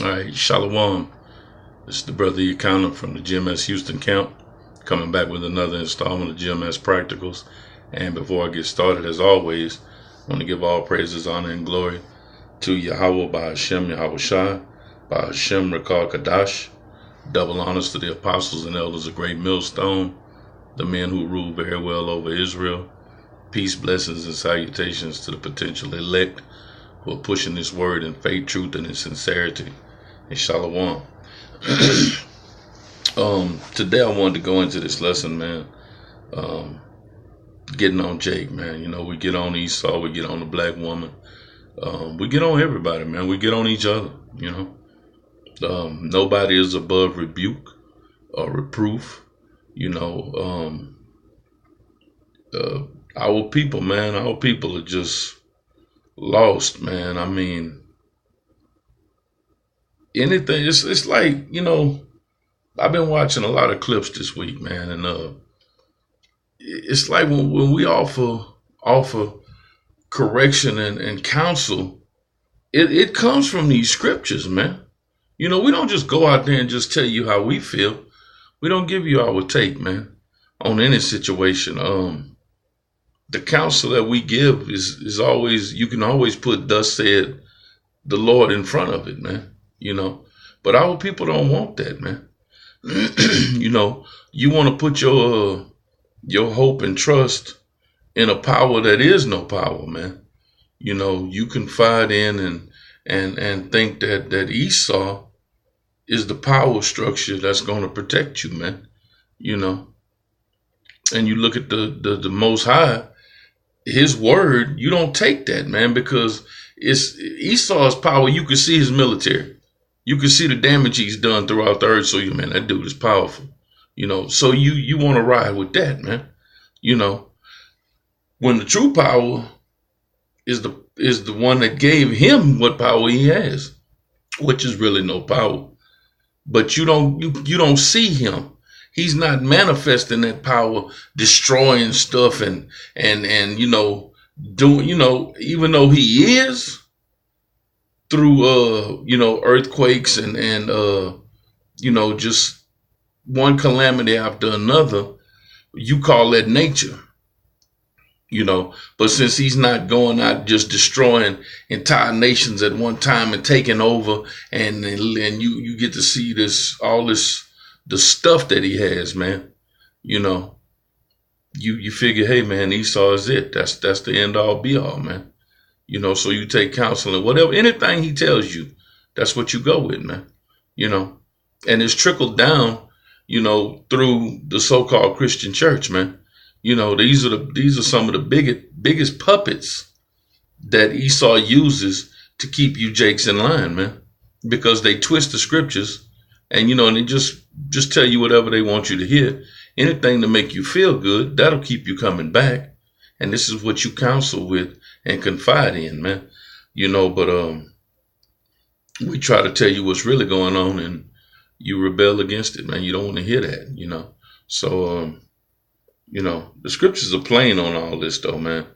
All right, Shalom. This is the brother Yakana from the GMS Houston camp, coming back with another installment of GMS Practicals. And before I get started, as always, I want to give all praises, honor, and glory to Yahweh by Hashem, Yahweh Shai, by Hashem, Rakal Kadash. Double honors to the apostles and elders of Great Millstone, the men who rule very well over Israel. Peace, blessings, and salutations to the potential elect who are pushing this word in faith, truth, and in sincerity. And Shalom. Today I wanted to go into this lesson, man. Getting on Jake, man. You know, we get on Esau, we get on the black woman. We get on everybody, man. We get on each other, you know. Nobody is above rebuke or reproof. You know, our people, man, our people are just lost, man. I mean, anything, it's like, you know, I've been watching a lot of clips this week, man, and it's like when we offer correction and counsel, it comes from these scriptures, man. You know, we don't just go out there and just tell you how we feel. We don't give you our take, man, on any situation. The counsel that we give is always, you can always put "thus said the Lord" in front of it, man. You know, but our people don't want that, man. You know, you want to put your hope and trust in a power that is no power, man. You know, you confide in and think that Esau is the power structure that's going to protect you, man. You know, and you look at the Most High, his word, you don't take that, man, because it's Esau's power. You can see his military. You can see the damage he's done throughout the earth. So you, man, that dude is powerful. You know, so you want to ride with that, man. You know, when the true power is the one that gave him what power he has, which is really no power. But you don't see him. He's not manifesting that power, destroying stuff and you know, doing, you know, even though he is through you know, earthquakes and you know, just one calamity after another, you call that nature. You know, but since he's not going out just destroying entire nations at one time and taking over, and you get to see the stuff that he has, man. You know, you figure, hey, man, Esau is it. That's the end all be all, man. You know, so you take counsel and whatever, anything he tells you, that's what you go with, man. You know, and it's trickled down, you know, through the so-called Christian church, man. You know, these are some of the biggest puppets that Esau uses to keep you jakes in line, man, because they twist the scriptures and, you know, and they just tell you whatever they want you to hear. Anything to make you feel good, that'll keep you coming back. And this is what you counsel with and confide in, man. You know, but we try to tell you what's really going on and you rebel against it, man. You don't want to hear that, you know. So you know, the scriptures are plain on all this, though, man.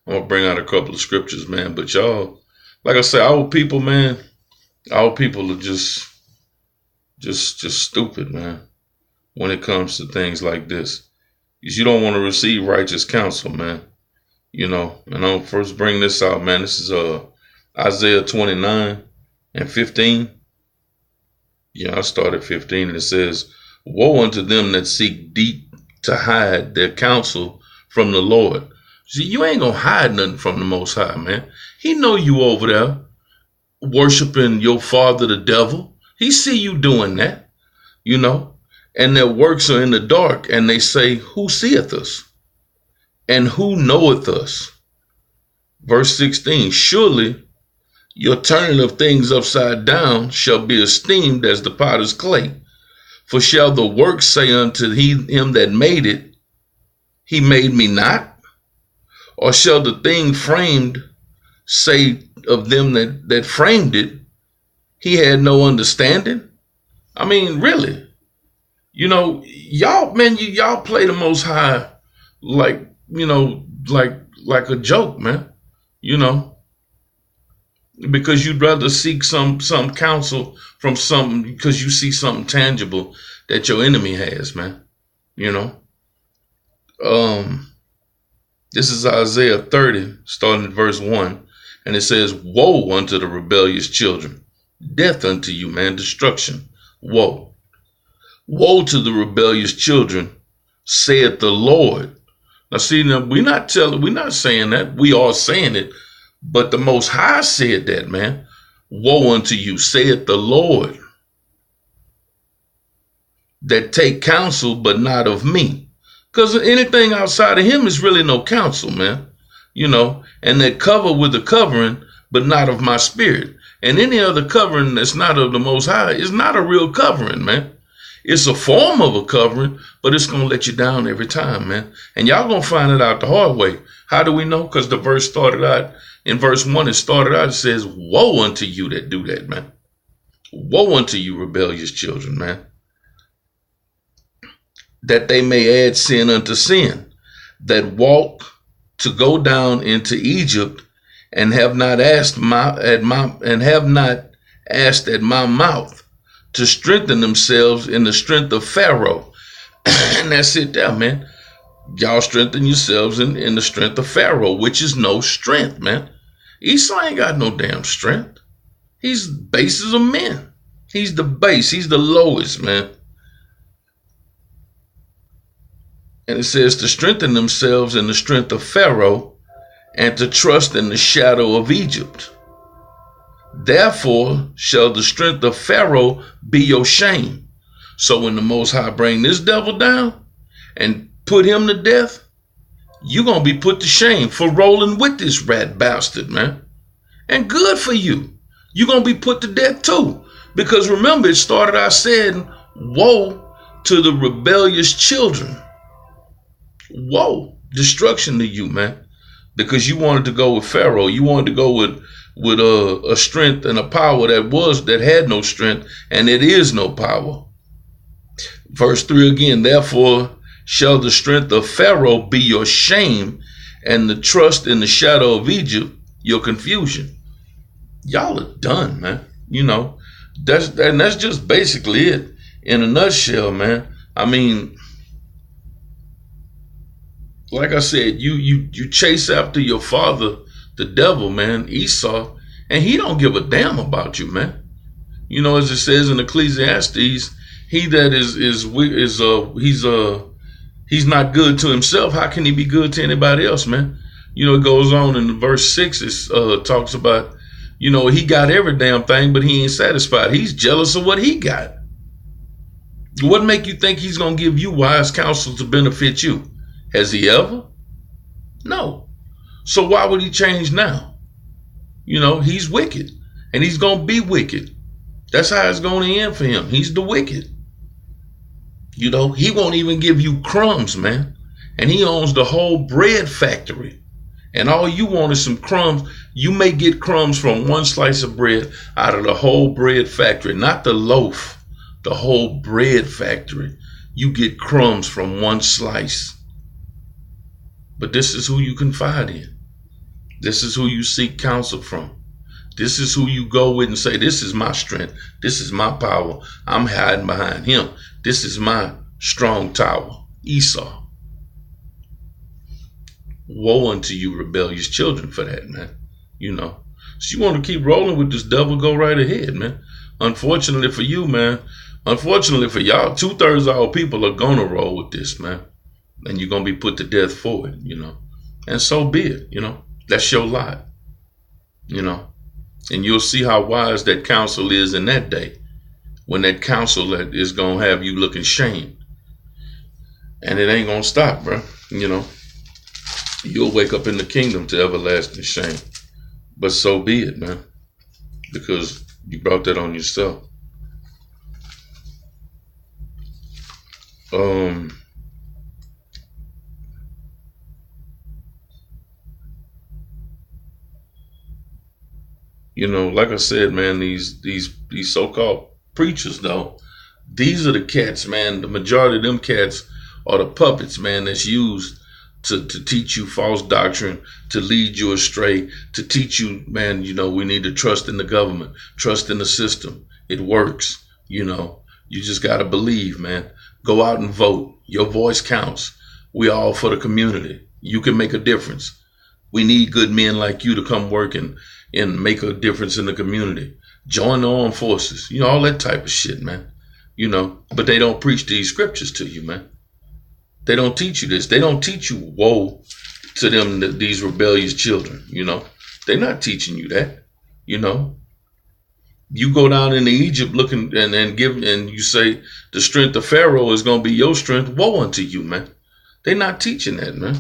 I'm going to bring out a couple of scriptures, man. But y'all, like I say, our people, man, our people are just stupid, man, when it comes to things like this. Because you don't want to receive righteous counsel, man. You know, and I'll first bring this out, man. This is Isaiah 29 and 15. Yeah, I started 15, and it says, "Woe unto them that seek deep to hide their counsel from the Lord." See, you ain't gonna hide nothing from the Most High, man. He know you over there worshiping your father, the devil. He see you doing that, you know, and their works are in the dark, and they say, "Who seeth us? And who knoweth us?" Verse 16, "Surely your turning of things upside down shall be esteemed as the potter's clay. For shall the work say unto him that made it, he made me not? Or shall the thing framed say of them that framed it, he had no understanding?" I mean, really, you know, y'all, man, y'all play the Most High like, you know, like a joke, man. You know, because you'd rather seek some counsel from something because you see something tangible that your enemy has, man. You know. This is Isaiah 30, starting at verse 1, and it says, "Woe unto the rebellious children, death unto you, man, destruction. Woe. Woe to the rebellious children, saith the Lord." Now see, now we're not saying that. We are saying it, but the Most High said that, man. Woe unto you, saith the Lord, that take counsel, but not of me. Because anything outside of him is really no counsel, man. You know, and that cover with a covering, but not of my spirit. And any other covering that's not of the Most High is not a real covering, man. It's a form of a covering, but it's going to let you down every time, man. And y'all going to find it out the hard way. How do we know? Because the verse started out, in verse 1, it says, "Woe unto you that do that, man. Woe unto you, rebellious children, man. That they may add sin unto sin, that walk to go down into Egypt, and have not asked at my mouth, to strengthen themselves in the strength of Pharaoh." And that's it there, man. Y'all strengthen yourselves in the strength of Pharaoh, which is no strength, man. Esau ain't got no damn strength. He's bases of men. He's the base. He's the lowest, man. And it says to strengthen themselves in the strength of Pharaoh, and to trust in the shadow of Egypt. Therefore shall the strength of Pharaoh be your shame. So when the Most High bring this devil down and put him to death, you're going to be put to shame for rolling with this rat bastard, man. And good for you. You're going to be put to death too. Because remember, it started out saying, "Woe to the rebellious children." Woe, destruction to you, man. Because you wanted to go with Pharaoh. You wanted to go with a strength and a power that had no strength, and it is no power. Verse 3 again, "Therefore shall the strength of Pharaoh be your shame, and the trust in the shadow of Egypt your confusion." Y'all are done, man. You know, that's just basically it in a nutshell, man. I mean, like I said, you chase after your father, the devil, man, Esau, and he don't give a damn about you, man. You know, as it says in Ecclesiastes, he that he's not good to himself. How can he be good to anybody else, man? You know, it goes on in verse 6. It talks about, you know, he got every damn thing, but he ain't satisfied. He's jealous of what he got. What make you think he's gonna give you wise counsel to benefit you? Has he ever? No. So why would he change now? You know, he's wicked, and he's going to be wicked. That's how it's going to end for him. He's the wicked. You know, he won't even give you crumbs, man. And he owns the whole bread factory. And all you want is some crumbs. You may get crumbs from one slice of bread out of the whole bread factory, not the loaf, the whole bread factory. You get crumbs from one slice. But this is who you confide in. This is who you seek counsel from. This is who you go with and say, "This is my strength. This is my power. I'm hiding behind him. This is my strong tower." Esau. Woe unto you, rebellious children, for that, man. You know. So you want to keep rolling with this devil, go right ahead, man. Unfortunately for you, man. Unfortunately for y'all, 2/3 of all people are going to roll with this, man. And you're going to be put to death for it, you know. And so be it, you know. That's your lot, you know. And you'll see how wise that counsel is in that day, when that counsel that is going to have you looking shamed. And it ain't going to stop, bro. You know. You'll wake up in the kingdom to everlasting shame. But so be it, man. Because you brought that on yourself. You know, like I said, man, these so-called preachers, though, these are the cats, man. The majority of them cats are the puppets, man, that's used to teach you false doctrine, to lead you astray, to teach you, man, we need to trust in the government, trust in the system. It works, You just got to believe, man. Go out and vote. Your voice counts. We all for the community. You can make a difference. We need good men like you to come work and make a difference in the community. Join the armed forces. All that type of shit, man. But they don't preach these scriptures to you, man. They don't teach you this. They don't teach you woe to them, these rebellious children, They're not teaching you that, You go down into Egypt looking and you say the strength of Pharaoh is going to be your strength. Woe unto you, man. They're not teaching that, man.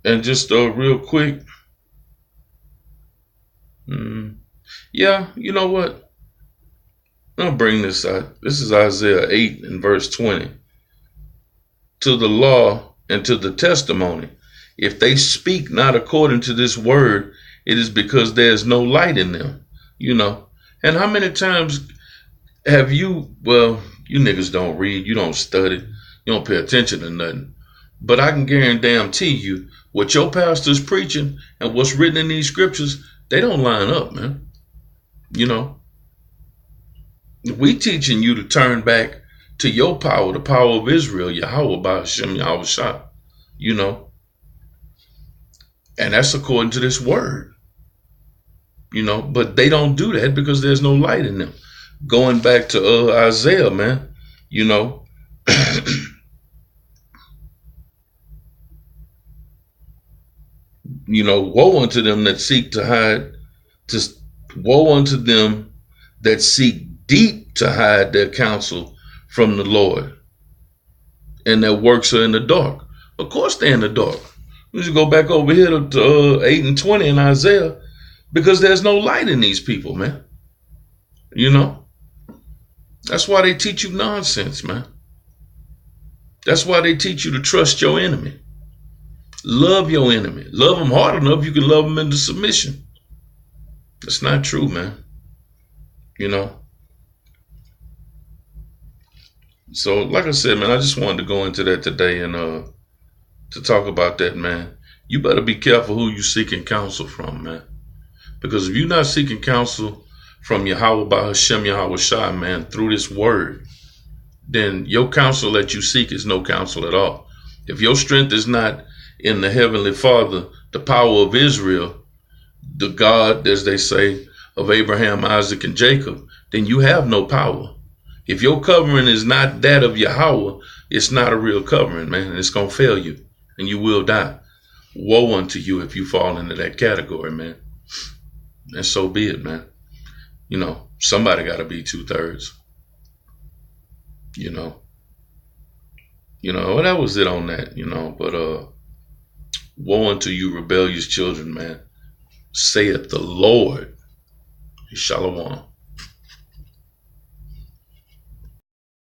And just real quick. Yeah, you know what? I'll bring this out. This is Isaiah 8 and verse 20. To the law and to the testimony, if they speak not according to this word, it is because there's no light in them, And how many times have you niggas don't read, you don't study, you don't pay attention to nothing. But I can guarantee you what your pastor's preaching and what's written in these scriptures, they don't line up, man. We teaching you to turn back to your power, the power of Israel, Yahweh by Hashem Yahweh Shah, And that's according to this word, But they don't do that because there's no light in them. Going back to Isaiah, man, woe unto them that seek to hide, woe unto them that seek deep to hide their counsel from the Lord, and their works are in the dark. Of course they're in the dark. We just go back over here to 8 and 20 in Isaiah, because there's no light in these people, man. That's why they teach you nonsense, man. That's why they teach you to trust your enemy. Love your enemy. Love them hard enough you can love them into submission. That's not true, man. So, like I said, man, I just wanted to go into that today and to talk about that, man. You better be careful who you seeking counsel from, man. Because if you're not seeking counsel from Yahweh by Hashem Yahweh Shai, man, through this word, then your counsel that you seek is no counsel at all. If your strength is not in the Heavenly Father, the power of Israel, the God, as they say, of Abraham, Isaac, and Jacob, then you have no power. If your covering is not that of Yahweh, it's not a real covering, man. And it's going to fail you and you will die. Woe unto you if you fall into that category, man. And so be it, man. Somebody got to be 2/3. Well, that was it on that, but woe unto you rebellious children, man. Saith the Lord. Shalom.